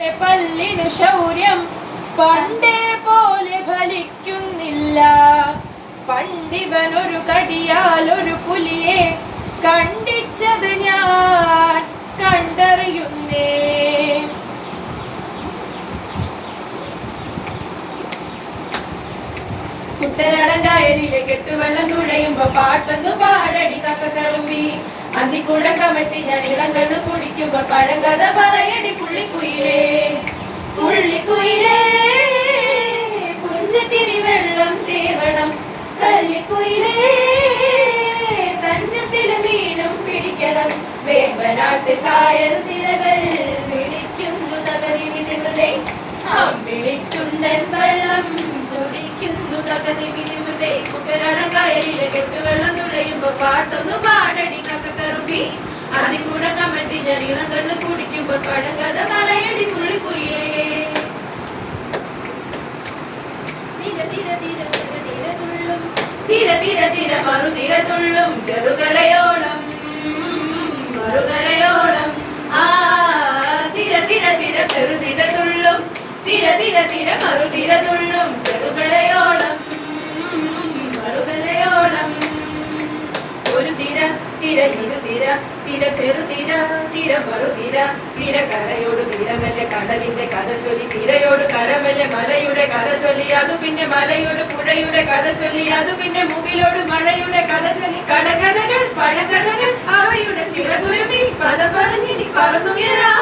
പല്ലിനു ശൗര്യം പണ്ടേ പോലെ ഫലിക്കുന്നില്ല. പണ്ടിവനൊരു കടിയാൽ ഒരു പുലിയെ കണ്ടിച്ചത് ഞാൻ കണ്ടറിയുന്നേ. കുട്ടനാടങ്കായലിലെ കെട്ടുവെള്ളം തുഴയുമ്പോ പാട്ടൊന്നു പാടടി കക്കറുമ്പി. അന്തിക്കൂടെ കമഴ്ത്തി ഞാൻ ഇളങ്കണ്ണു കുടിക്കുമ്പോ പഴങ്കഥ പറയടി പുള്ളിക്കുയിലേ. പുള്ളിക്കുയിലേ പുഞ്ചത്തിരി വെള്ളം തേവണം, കള്ളിക്കുയിലേ തഞ്ചത്തില് മീനും പിടിക്കണം. വേമ്പനാട്ട് കായൽ തിരകൾ വിളിക്കുന്നു തകതി വിധിമൃതേ. അമ്പിളിച്ചുണ്ടൻ വെള്ളം തുടിക്കുന്നു തകതി വിധിമൃതേ. കുട്ടനാടങ്കായലിലെ കെട്ടുവെള്ളം തുഴയുമ്പോ പാട്ടൊന്നു പാടടി കക്കറുമ്പി. അതികൂടെ കമഴ്ത്തി ഞാൻ ഇളങ്കണ്ണു കുടിക്കുമ്പോൾ പഴങ്കഥ പറയടി പുള്ളിക്കുയിലേ. തിര തിര തിര മറുതിര തുള്ളും ചെറുകരയോളം മറുകരയോളം. ആ തിര തിര തിര ചെറുതിര തുള്ളും, തിര തിര തിര മറുതിര തുള്ളും ചെറുകരയോളം മറുകരയോളം. ഒരു തിര തിര ഇരുതിര തിര ചെറുതിര തിര മറുതിര തിര കരയോട് തിരമല്ലെ കടലിന്റെ കഥ ചൊല്ലി. തിരയോട് കരമല്ലെ മലയുടെ കഥ ചൊല്ലി. അതു പിന്നെ മലയോട് പുഴയുടെ കഥ ചൊല്ലി. അതു പിന്നെ മുകിലോട് മഴയുടെ കഥ ചൊല്ലി. കടകഥകൾ പഴകഥകൾ അവയുടെ ചിറകുരുമി പദം പറഞ്ഞിനി പറന്നുയരാ.